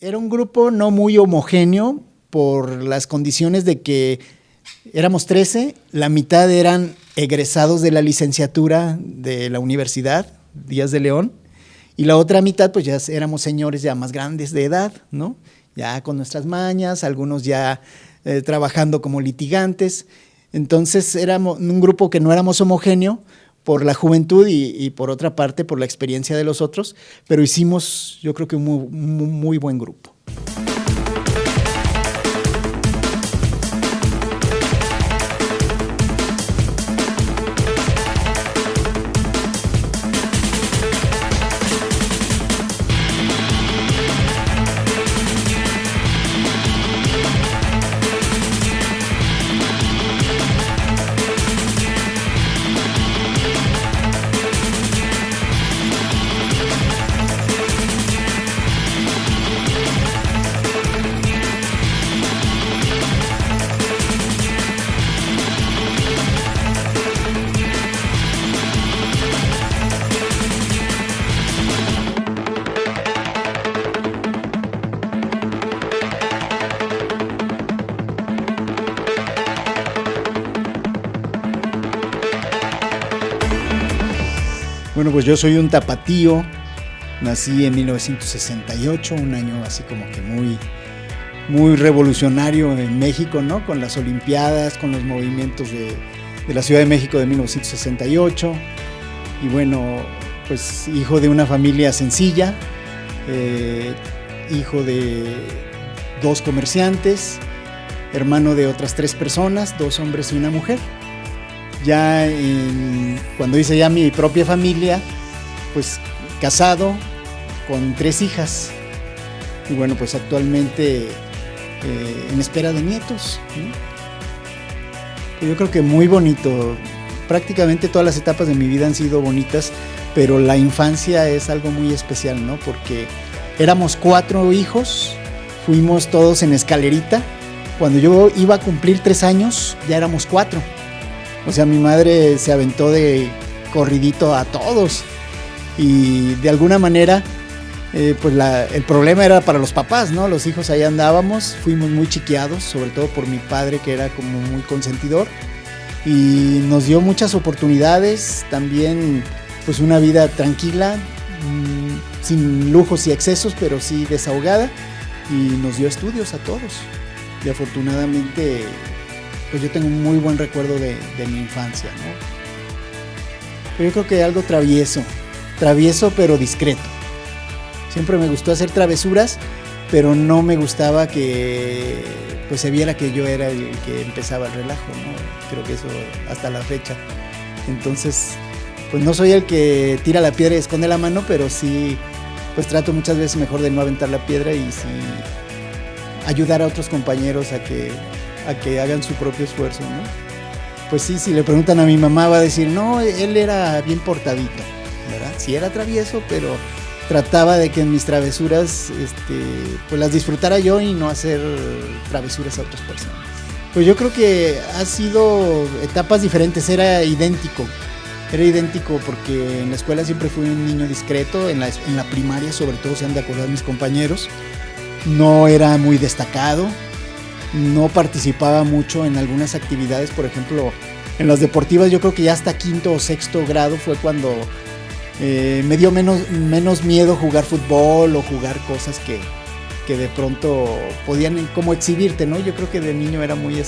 Era un grupo no muy homogéneo por las condiciones de que éramos 13, la mitad eran egresados de la licenciatura de la Universidad Díaz de León y la otra mitad pues ya éramos señores ya más grandes de edad, ¿no? Ya con nuestras mañas, algunos ya trabajando como litigantes. Entonces éramos un grupo que no éramos homogéneo por la juventud y por otra parte por la experiencia de los otros, pero hicimos yo creo que un muy buen grupo. Bueno, pues yo soy un tapatío, nací en 1968, un año así como que muy revolucionario en México, ¿no? Con las Olimpiadas, con los movimientos de la Ciudad de México de 1968. Y bueno, pues hijo de una familia sencilla, hijo de 2 comerciantes, hermano de otras 3 personas, 2 hombres y una mujer. Ya cuando hice ya mi propia familia, pues casado con 3 hijas. Y bueno, pues actualmente en espera de nietos, ¿no? Yo creo que muy bonito. Prácticamente todas las etapas de mi vida han sido bonitas, pero la infancia es algo muy especial, ¿no? Porque éramos 4 hijos, fuimos todos en escalerita. Cuando yo iba a cumplir 3 años, ya éramos 4. O sea, mi madre se aventó de corridito a todos y de alguna manera pues el problema era para los papás, ¿no? Los hijos ahí andábamos, fuimos muy chiqueados, sobre todo por mi padre que era como muy consentidor y nos dio muchas oportunidades, también pues una vida tranquila, sin lujos y excesos, pero sí desahogada, y nos dio estudios a todos y afortunadamente pues yo tengo un muy buen recuerdo de mi infancia, ¿no? Pero yo creo que algo travieso pero discreto. Siempre me gustó hacer travesuras, pero no me gustaba que pues se viera que yo era el que empezaba el relajo, ¿no? Creo que eso hasta la fecha. Entonces, pues no soy el que tira la piedra y esconde la mano, pero sí, pues trato muchas veces mejor de no aventar la piedra y sí ayudar a otros compañeros a que hagan su propio esfuerzo, ¿no? Pues sí, si le preguntan a mi mamá va a decir, no, él era bien portadito, ¿verdad? Sí era travieso, pero trataba de que en mis travesuras pues las disfrutara yo y no hacer travesuras a otras personas. Pues yo creo que ha sido etapas diferentes, era idéntico porque en la escuela siempre fui un niño discreto, en la primaria sobre todo, se han de acordar mis compañeros, no era muy destacado, no participaba mucho en algunas actividades, por ejemplo, en las deportivas. Yo creo que ya hasta 5º o 6º grado fue cuando me dio menos miedo jugar fútbol o jugar cosas que de pronto podían como exhibirte, ¿no? Yo creo que de niño era muy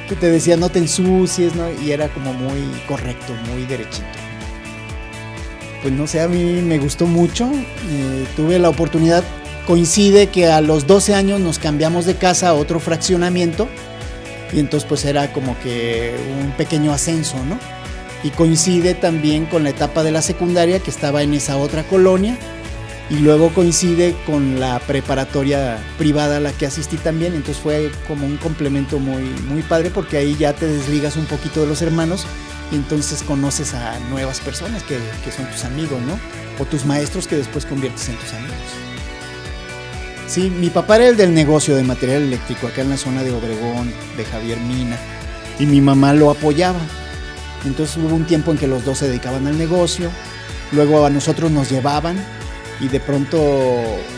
que te decía no te ensucies, ¿no? Y era como muy correcto, muy derechito. Pues no sé, a mí me gustó mucho, tuve la oportunidad. Coincide que a los 12 años nos cambiamos de casa a otro fraccionamiento y entonces pues era como que un pequeño ascenso, ¿no? Y coincide también con la etapa de la secundaria, que estaba en esa otra colonia, y luego coincide con la preparatoria privada a la que asistí también. Entonces fue como un complemento muy padre, porque ahí ya te desligas un poquito de los hermanos y entonces conoces a nuevas personas que son tus amigos, ¿no? O tus maestros que después conviertes en tus amigos. Sí, mi papá era el del negocio de material eléctrico acá en la zona de Obregón, de Javier Mina, y mi mamá lo apoyaba. Entonces hubo un tiempo en que los dos se dedicaban al negocio, luego a nosotros nos llevaban y de pronto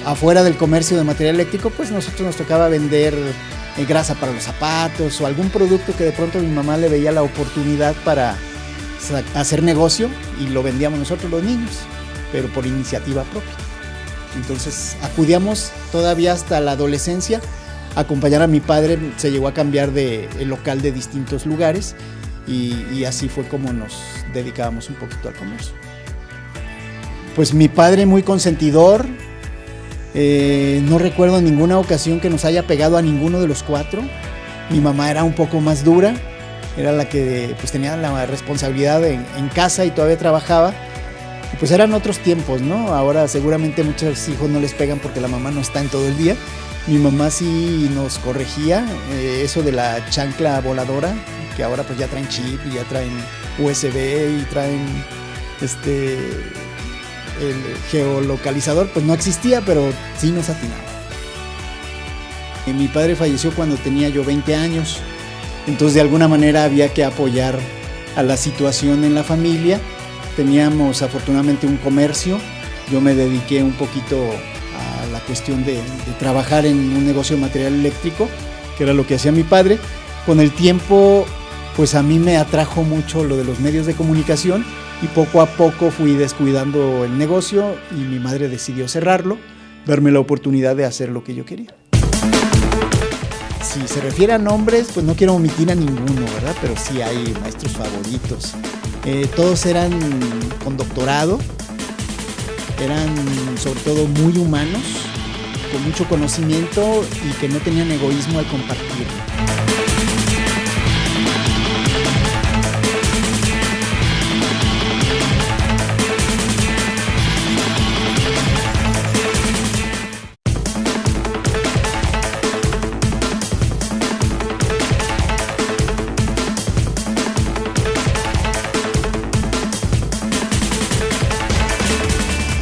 afuera del comercio de material eléctrico, pues nosotros nos tocaba vender grasa para los zapatos o algún producto que de pronto mi mamá le veía la oportunidad para hacer negocio y lo vendíamos nosotros los niños, pero por iniciativa propia. Entonces acudíamos todavía hasta la adolescencia a acompañar a mi padre. Se llegó a cambiar de el local de distintos lugares y así fue como nos dedicábamos un poquito al comercio. Pues mi padre muy consentidor, no recuerdo ninguna ocasión que nos haya pegado a ninguno de los cuatro. Mi mamá era un poco más dura, era la que pues tenía la responsabilidad en casa y todavía trabajaba. Y pues eran otros tiempos, ¿no? Ahora seguramente muchos hijos no les pegan porque la mamá no está en todo el día. Mi mamá sí nos corregía, eso de la chancla voladora, que ahora pues ya traen chip y ya traen USB y traen el geolocalizador, pues no existía, pero sí nos atinaba. Mi padre falleció cuando tenía yo 20 años, entonces de alguna manera había que apoyar a la situación en la familia. Teníamos afortunadamente un comercio, yo me dediqué un poquito a la cuestión de trabajar en un negocio de material eléctrico, que era lo que hacía mi padre. Con el tiempo, pues a mí me atrajo mucho lo de los medios de comunicación y poco a poco fui descuidando el negocio y mi madre decidió cerrarlo, darme la oportunidad de hacer lo que yo quería. Si se refiere a nombres, pues no quiero omitir a ninguno, ¿verdad? Pero sí hay maestros favoritos. Todos eran con doctorado, eran sobre todo muy humanos, con mucho conocimiento y que no tenían egoísmo al compartirlo.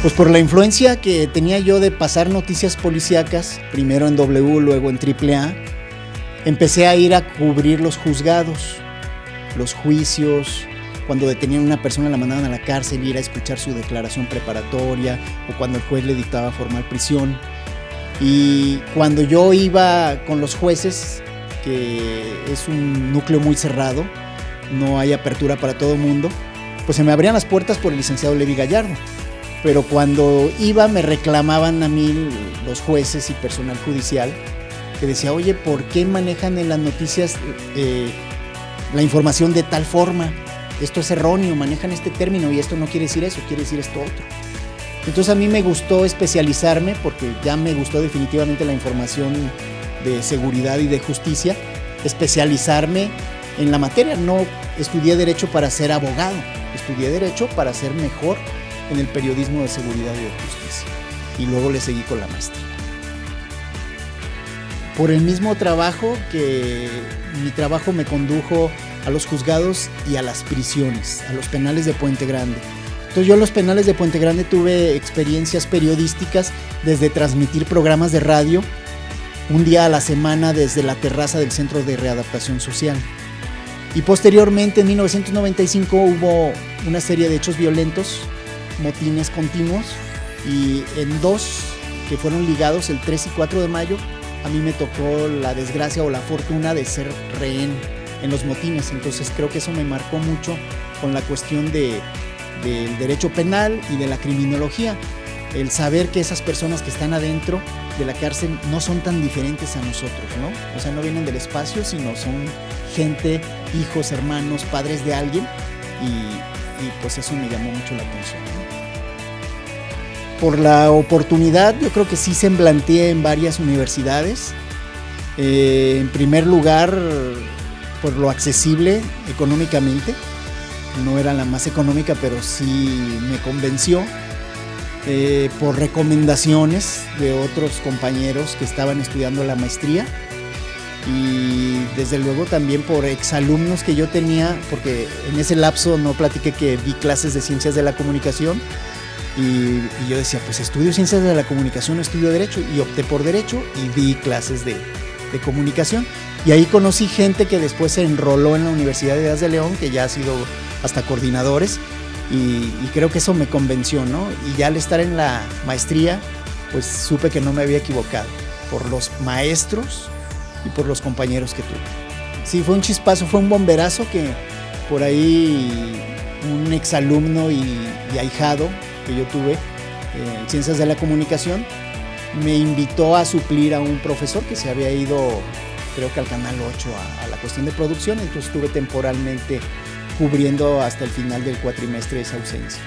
Pues por la influencia que tenía yo de pasar noticias policíacas, primero en W, luego en AAA, empecé a ir a cubrir los juzgados, los juicios, cuando detenían a una persona la mandaban a la cárcel, ir a escuchar su declaración preparatoria o cuando el juez le dictaba formal prisión. Y cuando yo iba con los jueces, que es un núcleo muy cerrado, no hay apertura para todo el mundo, pues se me abrían las puertas por el licenciado Levi Gallardo. Pero cuando iba me reclamaban a mí los jueces y personal judicial que decía, oye, ¿por qué manejan en las noticias la información de tal forma? Esto es erróneo, manejan este término y esto no quiere decir eso, quiere decir esto otro. Entonces a mí me gustó especializarme porque ya me gustó definitivamente la información de seguridad y de justicia, especializarme en la materia. No estudié Derecho para ser abogado, estudié Derecho para ser mejor en el periodismo de seguridad y de justicia, y luego le seguí con la maestría. Por el mismo trabajo, que mi trabajo me condujo a los juzgados y a las prisiones, a los penales de Puente Grande. Entonces yo en los penales de Puente Grande tuve experiencias periodísticas, desde transmitir programas de radio un día a la semana desde la terraza del Centro de Readaptación Social. Y posteriormente, en 1995, hubo una serie de hechos violentos, motines continuos, y en dos que fueron ligados, el 3 y 4 de mayo, a mí me tocó la desgracia o la fortuna de ser rehén en los motines. Entonces creo que eso me marcó mucho con la cuestión del derecho penal y de la criminología, el saber que esas personas que están adentro de la cárcel no son tan diferentes a nosotros, ¿no? O sea, no vienen del espacio, sino son gente, hijos, hermanos, padres de alguien, y pues eso me llamó mucho la atención, ¿no? Por la oportunidad, yo creo que sí semblanteé en varias universidades. En primer lugar, por lo accesible económicamente. No era la más económica, pero sí me convenció. Por recomendaciones de otros compañeros que estaban estudiando la maestría. Y desde luego también por exalumnos que yo tenía, porque en ese lapso no platiqué que di clases de Ciencias de la Comunicación. Y yo decía, pues estudio Ciencias de la Comunicación, estudio Derecho, y opté por Derecho y di clases de Comunicación. Y ahí conocí gente que después se enroló en la Universidad de Ideas de León, que ya ha sido hasta coordinadores, y creo que eso me convenció, ¿no? Y ya al estar en la maestría, pues supe que no me había equivocado por los maestros y por los compañeros que tuve. Sí, fue un chispazo, fue un bomberazo que por ahí un exalumno y ahijado que yo tuve en Ciencias de la Comunicación me invitó a suplir a un profesor que se había ido, creo que al Canal 8 a la cuestión de producción, entonces estuve temporalmente cubriendo hasta el final del cuatrimestre esa ausencia.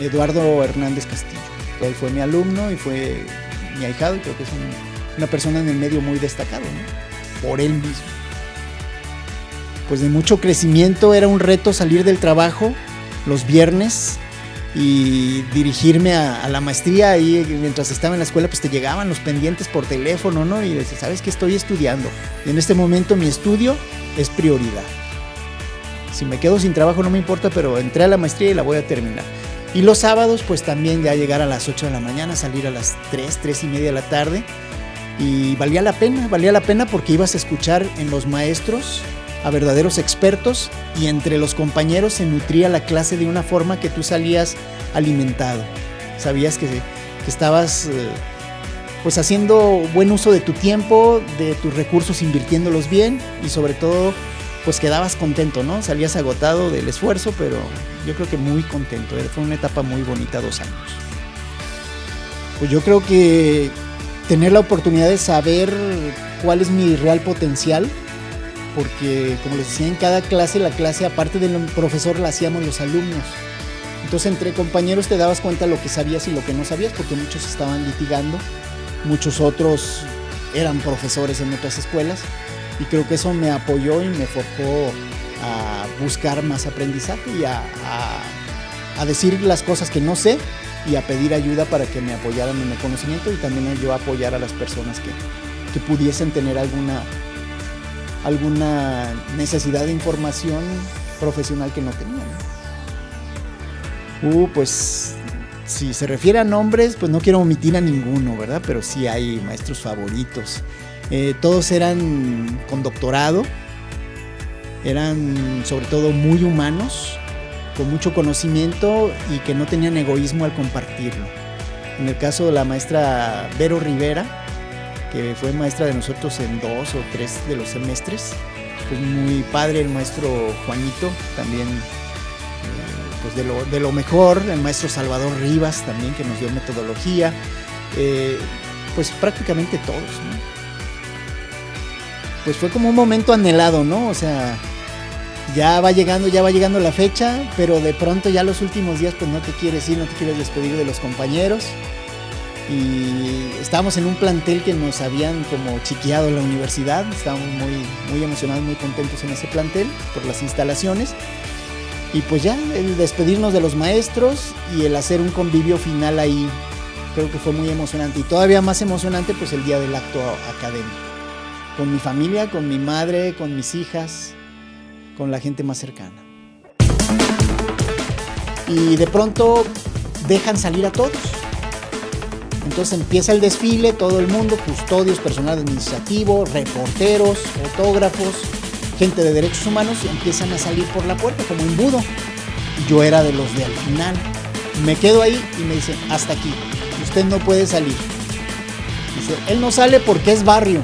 Eduardo Hernández Castillo, él fue mi alumno y fue mi ahijado y creo que es una persona en el medio muy destacado, ¿no? Por él mismo. Pues de mucho crecimiento, era un reto salir del trabajo los viernes y dirigirme a la maestría. Y mientras estaba en la escuela pues te llegaban los pendientes por teléfono, ¿no? Y decías, ¿sabes qué? Estoy estudiando y en este momento mi estudio es prioridad. Si me quedo sin trabajo no me importa, pero entré a la maestría y la voy a terminar. Y los sábados pues también ya llegar a las 8 de la mañana, salir a las 3 y media de la tarde. Y valía la pena porque ibas a escuchar en los maestros a verdaderos expertos y entre los compañeros se nutría la clase de una forma que tú salías alimentado. Sabías que estabas pues haciendo buen uso de tu tiempo, de tus recursos, invirtiéndolos bien y sobre todo pues quedabas contento, ¿no? Salías agotado del esfuerzo, pero yo creo que muy contento. Fue una etapa muy bonita, 2 años. Pues yo creo que tener la oportunidad de saber cuál es mi real potencial, porque como les decía, en cada clase, la clase aparte del profesor la hacíamos los alumnos. Entonces entre compañeros te dabas cuenta de lo que sabías y lo que no sabías, porque muchos estaban litigando, muchos otros eran profesores en otras escuelas, y creo que eso me apoyó y me forjó a buscar más aprendizaje y a decir las cosas que no sé y a pedir ayuda para que me apoyaran en el conocimiento y también yo apoyar a las personas que pudiesen tener alguna necesidad de información profesional que no tenían. Pues si se refiere a nombres, pues no quiero omitir a ninguno, ¿verdad? Pero sí hay maestros favoritos. Todos eran con doctorado, eran sobre todo muy humanos, con mucho conocimiento y que no tenían egoísmo al compartirlo. En el caso de la maestra Vero Rivera, que fue maestra de nosotros en 2 o 3 de los semestres, pues muy padre. El maestro Juanito también, pues de lo mejor. El maestro Salvador Rivas también, que nos dio metodología, pues prácticamente todos, ¿no? Pues fue como un momento anhelado, ¿no? O sea, ya va llegando la fecha, pero de pronto ya los últimos días pues no te quieres ir, no te quieres despedir de los compañeros. Y estábamos en un plantel que nos habían como chiqueado la universidad. Estábamos muy emocionados, muy contentos en ese plantel por las instalaciones. Y pues ya el despedirnos de los maestros y el hacer un convivio final ahí, creo que fue muy emocionante. Y todavía más emocionante pues el día del acto académico, con mi familia, con mi madre, con mis hijas, con la gente más cercana. Y de pronto dejan salir a todos. Entonces empieza el desfile, todo el mundo, custodios, personal administrativo, reporteros, fotógrafos, gente de derechos humanos, empiezan a salir por la puerta como embudo. Yo era de los de al final. Me quedo ahí y me dicen, hasta aquí, usted no puede salir. Dice, él no sale porque es barrio.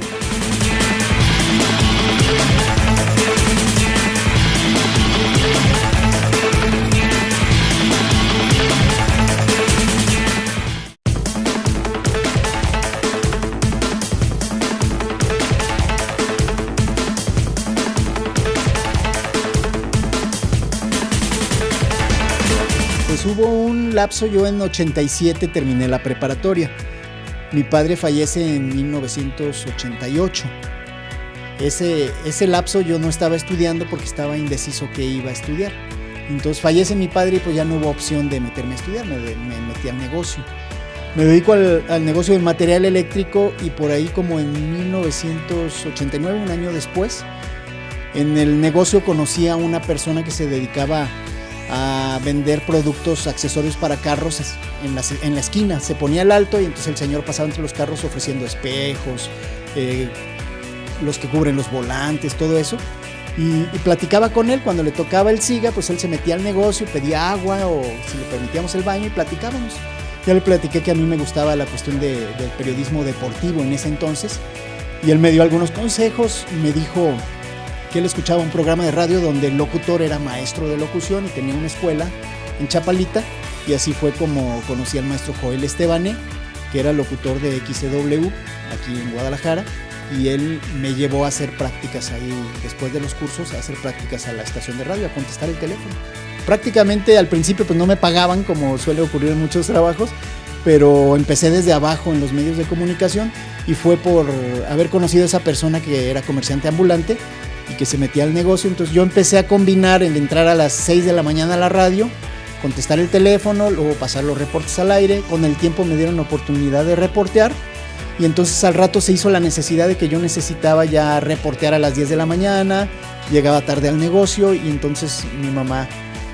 Hubo un lapso, yo en 87 terminé la preparatoria. Mi padre fallece en 1988. Ese lapso yo no estaba estudiando porque estaba indeciso qué iba a estudiar. Entonces fallece mi padre y pues ya no hubo opción de meterme a estudiar, me metí al negocio. Me dedico al negocio del material eléctrico y por ahí como en 1989, un año después, en el negocio conocí a una persona que se dedicaba a vender productos, accesorios para carros en la esquina. Se ponía al alto y entonces el señor pasaba entre los carros ofreciendo espejos, los que cubren los volantes, todo eso. y platicaba con él. Cuando le tocaba el SIGA, pues él se metía al negocio, pedía agua o si le permitíamos el baño y platicábamos. Ya le platiqué que a mí me gustaba la cuestión del periodismo deportivo en ese entonces y él me dio algunos consejos. Me dijo que él escuchaba un programa de radio donde el locutor era maestro de locución y tenía una escuela en Chapalita, y así fue como conocí al maestro Joel Estebané, que era locutor de XCW aquí en Guadalajara, y él me llevó a hacer prácticas ahí, después de los cursos, a hacer prácticas a la estación de radio, a contestar el teléfono. Prácticamente al principio pues no me pagaban, como suele ocurrir en muchos trabajos, pero empecé desde abajo en los medios de comunicación, y fue por haber conocido a esa persona que era comerciante ambulante y que se metía al negocio. Entonces yo empecé a combinar el entrar a las 6 de la mañana a la radio, contestar el teléfono, luego pasar los reportes al aire. Con el tiempo me dieron la oportunidad de reportear, y entonces al rato se hizo la necesidad de que yo necesitaba ya reportear a las 10 de la mañana, llegaba tarde al negocio, y entonces mi mamá,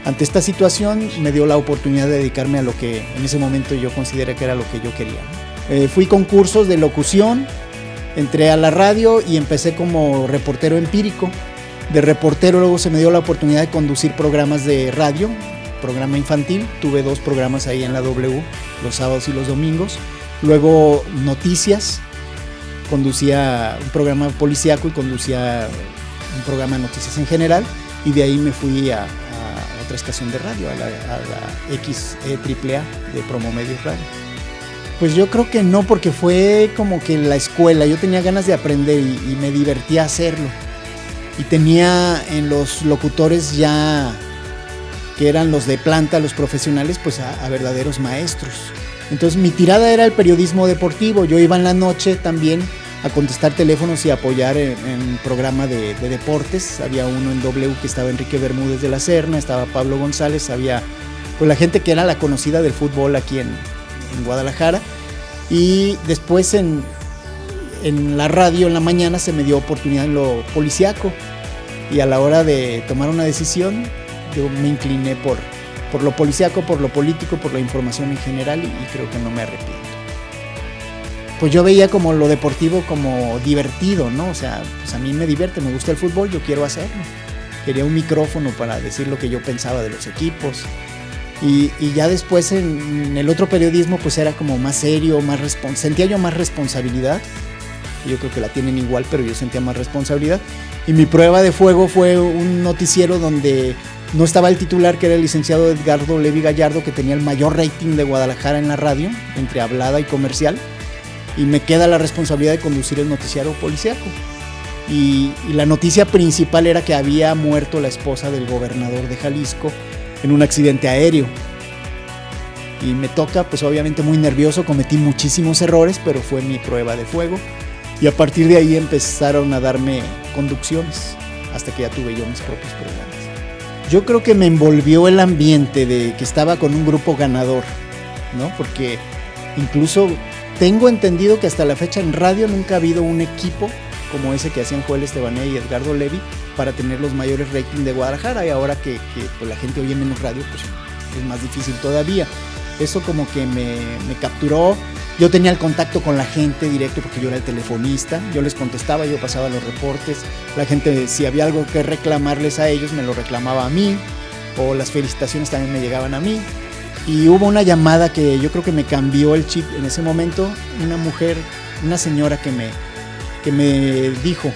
ante esta situación, me dio la oportunidad de dedicarme a lo que en ese momento yo consideré que era lo que yo quería. Fui con cursos de locución, entré a la radio y empecé como reportero empírico. De reportero luego se me dio la oportunidad de conducir programas de radio, programa infantil. Tuve 2 programas ahí en la W, los sábados y los domingos. Luego noticias, conducía un programa policíaco y conducía un programa de noticias en general, y de ahí me fui a otra estación de radio, a la XEAA de Promomedios Radio. Pues yo creo que no, porque fue como que la escuela, yo tenía ganas de aprender y me divertía hacerlo, y tenía en los locutores ya, que eran los de planta, los profesionales, pues a verdaderos maestros. Entonces mi tirada era el periodismo deportivo. Yo iba en la noche también a contestar teléfonos y apoyar en programa de deportes. Había uno en W que estaba Enrique Bermúdez de la Serna, estaba Pablo González, había pues la gente que era la conocida del fútbol aquí en Guadalajara. Y después en la radio en la mañana se me dio oportunidad en lo policíaco, y a la hora de tomar una decisión yo me incliné por lo policíaco, por lo político, por la información en general, y creo que no me arrepiento. Pues yo veía como lo deportivo como divertido, ¿no? O sea, pues a mí me divierte, me gusta el fútbol, yo quiero hacerlo. Quería un micrófono para decir lo que yo pensaba de los equipos. Y ya después en el otro periodismo pues era como más serio, sentía yo más responsabilidad. Yo creo que la tienen igual, pero yo sentía más responsabilidad. Y mi prueba de fuego fue un noticiero donde no estaba el titular, que era el licenciado Edgardo Levi Gallardo, que tenía el mayor rating de Guadalajara en la radio, entre hablada y comercial, y me queda la responsabilidad de conducir el noticiario policíaco. Y la noticia principal era que había muerto la esposa del gobernador de Jalisco en un accidente aéreo. Y me toca, pues obviamente muy nervioso, cometí muchísimos errores, pero fue mi prueba de fuego. Y a partir de ahí empezaron a darme conducciones, hasta que ya tuve yo mis propios programas. Yo creo que me envolvió el ambiente de que estaba con un grupo ganador, ¿no? Porque incluso tengo entendido que hasta la fecha en radio nunca ha habido un equipo como ese que hacían Joel Estebané y Edgardo Levi para tener los mayores ratings de Guadalajara, y ahora que pues la gente oye menos radio, pues es más difícil todavía. Eso como que me capturó. Yo tenía el contacto con la gente directo porque yo era el telefonista, yo les contestaba, yo pasaba los reportes, la gente, si había algo que reclamarles a ellos, me lo reclamaba a mí, o las felicitaciones también me llegaban a mí. Y hubo una llamada que yo creo que me cambió el chip en ese momento, una mujer, una señora que me dijo: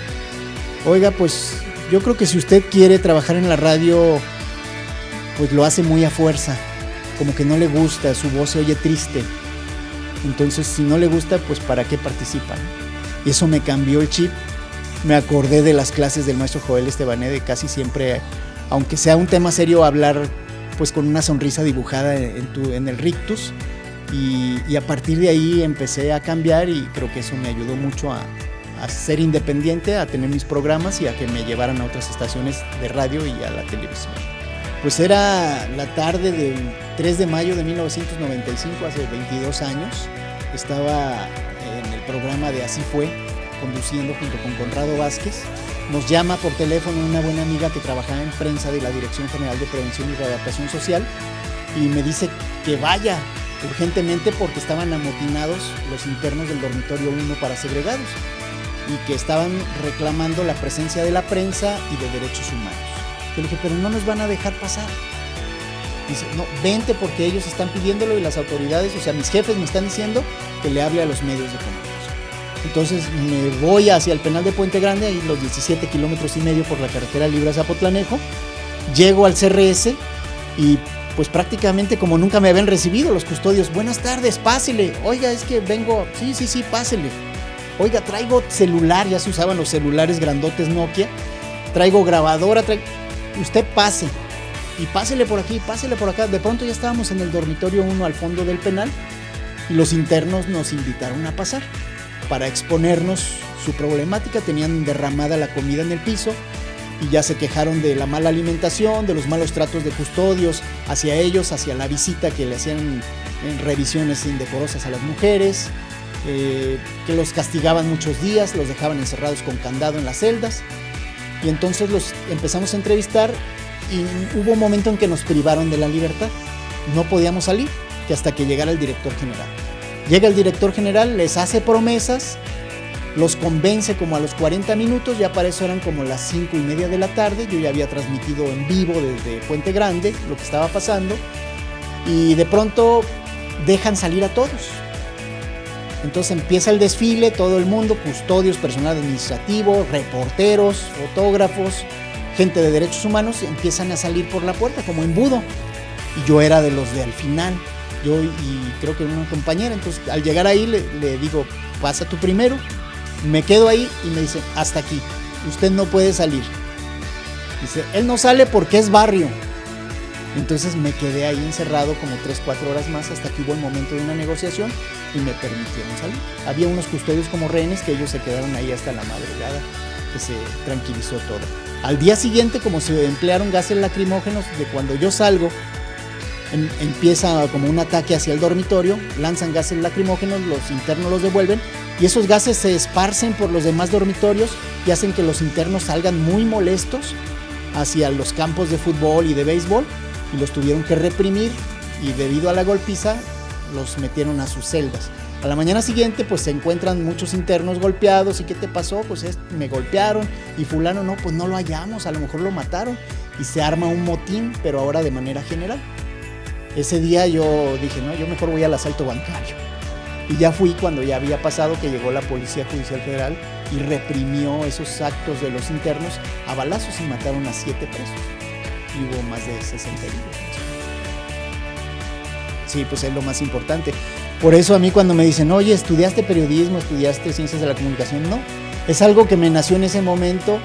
oiga, pues yo creo que si usted quiere trabajar en la radio, pues lo hace muy a fuerza, como que no le gusta, su voz se oye triste. Entonces, si no le gusta, pues ¿para qué participa? Y eso me cambió el chip. Me acordé de las clases del maestro Joel Estebané, de casi siempre, aunque sea un tema serio, hablar pues con una sonrisa dibujada en el rictus. Y a partir de ahí empecé a cambiar, y creo que eso me ayudó mucho a ser independiente, a tener mis programas y a que me llevaran a otras estaciones de radio y a la televisión. Pues era la tarde del 3 de mayo de 1995, hace 22 años. Estaba en el programa de Así Fue, conduciendo junto con Conrado Vázquez. Nos llama por teléfono una buena amiga que trabajaba en prensa de la Dirección General de Prevención y Readaptación Social, y me dice que vaya urgentemente porque estaban amotinados los internos del dormitorio 1 para segregados. y que estaban reclamando la presencia de la prensa y de derechos humanos. Yo le dije, pero no nos van a dejar pasar. Dice, no, vente porque ellos están pidiéndolo y las autoridades, o sea, mis jefes me están diciendo que le hable a los medios de comunicación. Entonces me voy hacia el penal de Puente Grande, ahí los 17 kilómetros y medio por la carretera Libra-Zapotlanejo, llego al CRS y pues prácticamente como nunca me habían recibido los custodios, buenas tardes, pásele, oiga, es que vengo, sí, pásele, oiga, traigo celular, ya se usaban los celulares grandotes Nokia, traigo grabadora, usted pase, y pásele por aquí, pásele por acá. De pronto ya estábamos en el dormitorio 1 al fondo del penal y los internos nos invitaron a pasar para exponernos su problemática. Tenían derramada la comida en el piso y ya se quejaron de la mala alimentación, de los malos tratos de custodios hacia ellos, hacia la visita que le hacían en revisiones indecorosas a las mujeres, que los castigaban muchos días, los dejaban encerrados con candado en las celdas. Y entonces los empezamos a entrevistar y hubo un momento en que nos privaron de la libertad. No podíamos salir, que hasta que llegara el director general. Llega el director general, les hace promesas, los convence como a los 40 minutos, ya para eso eran como las 5:30 de la tarde, yo ya había transmitido en vivo desde Puente Grande lo que estaba pasando, y de pronto dejan salir a todos. Entonces empieza el desfile, todo el mundo, custodios, personal administrativo, reporteros, fotógrafos, gente de derechos humanos, empiezan a salir por la puerta como embudo. Y yo era de los de al final, yo y creo que una compañera. Entonces al llegar ahí le digo, pasa tú primero. Me quedo ahí y me dice, hasta aquí, usted no puede salir. Dice, él no sale porque es barrio. Entonces me quedé ahí encerrado como 3-4 horas más hasta que hubo el momento de una negociación y me permitieron salir. Había unos custodios como rehenes que ellos se quedaron ahí hasta la madrugada, que se tranquilizó todo. Al día siguiente, como se emplearon gases lacrimógenos, de cuando yo salgo, empieza como un ataque hacia el dormitorio, lanzan gases lacrimógenos, los internos los devuelven y esos gases se esparcen por los demás dormitorios y hacen que los internos salgan muy molestos hacia los campos de fútbol y de béisbol y los tuvieron que reprimir y debido a la golpiza los metieron a sus celdas. A la mañana siguiente pues se encuentran muchos internos golpeados. ¿Y qué te pasó? Pues me golpearon y fulano no, pues no lo hallamos, a lo mejor lo mataron y se arma un motín, pero ahora de manera general. Ese día yo dije, no, yo mejor voy al asalto bancario. Y ya fui cuando ya había pasado que llegó la Policía Judicial Federal y reprimió esos actos de los internos a balazos y mataron a 7 presos. Y hubo más de 60 heridos. Sí, pues es lo más importante. Por eso a mí cuando me dicen, oye, ¿estudiaste periodismo, estudiaste ciencias de la comunicación? No, es algo que me nació en ese momento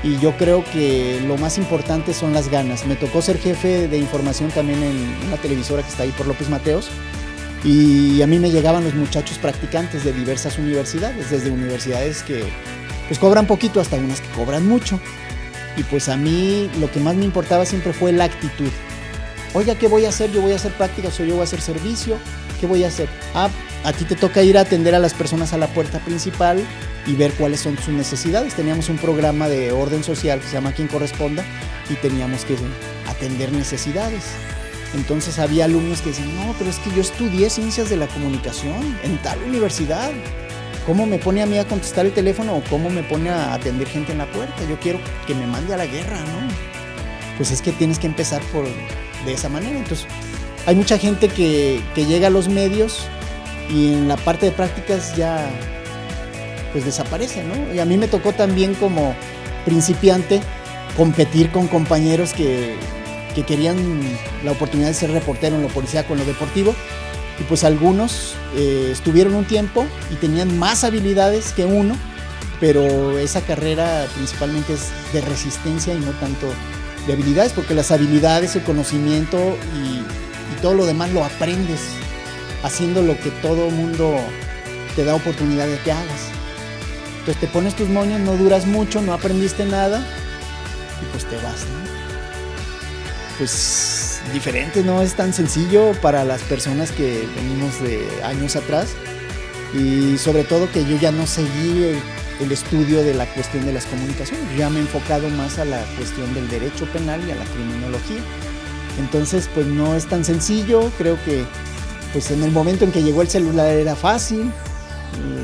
y yo creo que lo más importante son las ganas. Me tocó ser jefe de información también en una televisora que está ahí por López Mateos y a mí me llegaban los muchachos practicantes de diversas universidades, desde universidades que pues cobran poquito hasta unas que cobran mucho. Y pues a mí lo que más me importaba siempre fue la actitud. Oiga, ¿qué voy a hacer? Yo voy a hacer prácticas o yo voy a hacer servicio. ¿Qué voy a hacer? A ti te toca ir a atender a las personas a la puerta principal y ver cuáles son sus necesidades. Teníamos un programa de orden social que se llama Quien Corresponda y teníamos que atender necesidades. Entonces había alumnos que decían, no, pero es que yo estudié ciencias de la comunicación en tal universidad. ¿Cómo me pone a mí a contestar el teléfono o cómo me pone a atender gente en la puerta? Yo quiero que me mande a la guerra, ¿no? Pues es que tienes que empezar de esa manera. Entonces hay mucha gente que llega a los medios y en la parte de prácticas ya pues desaparece, ¿no? Y a mí me tocó también como principiante competir con compañeros que querían la oportunidad de ser reportero en lo policíaco, en lo deportivo, y pues algunos estuvieron un tiempo y tenían más habilidades que uno, pero esa carrera principalmente es de resistencia y no tanto de habilidades, porque las habilidades, el conocimiento y todo lo demás lo aprendes haciendo lo que todo mundo te da oportunidad de que hagas. Entonces te pones tus moños, no duras mucho, no aprendiste nada y pues te vas, ¿no? Pues diferente, no es tan sencillo para las personas que venimos de años atrás y sobre todo que yo ya no seguí el estudio de la cuestión de las comunicaciones, yo ya me he enfocado más a la cuestión del derecho penal y a la criminología. Entonces pues no es tan sencillo, creo que pues en el momento en que llegó el celular era fácil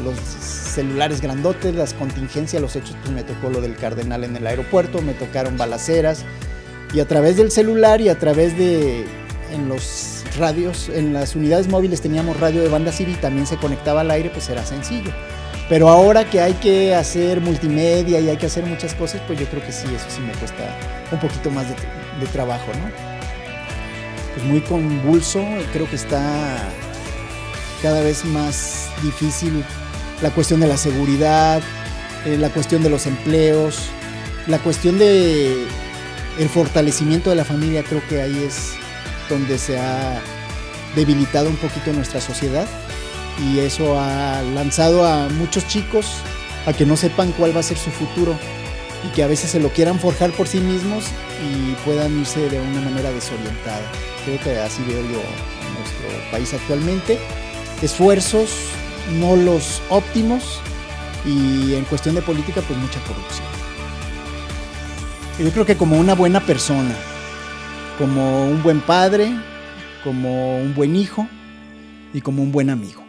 los celulares grandotes, las contingencias, los hechos, pues me tocó lo del Cardenal en el aeropuerto, me tocaron balaceras, y a través del celular y a través de, en los radios, en las unidades móviles teníamos radio de banda civil, también se conectaba al aire, pues era sencillo. Pero ahora que hay que hacer multimedia y hay que hacer muchas cosas, pues yo creo que sí, eso sí me cuesta un poquito más de trabajo, ¿no? Pues muy convulso, creo que está cada vez más difícil la cuestión de la seguridad, la cuestión de los empleos, la cuestión de el fortalecimiento de la familia. Creo que ahí es donde se ha debilitado un poquito nuestra sociedad, y eso ha lanzado a muchos chicos a que no sepan cuál va a ser su futuro y que a veces se lo quieran forjar por sí mismos y puedan irse de una manera desorientada. Creo que así veo yo en nuestro país actualmente. Esfuerzos no los óptimos, y en cuestión de política pues mucha corrupción. Yo creo que como una buena persona, como un buen padre, como un buen hijo y como un buen amigo.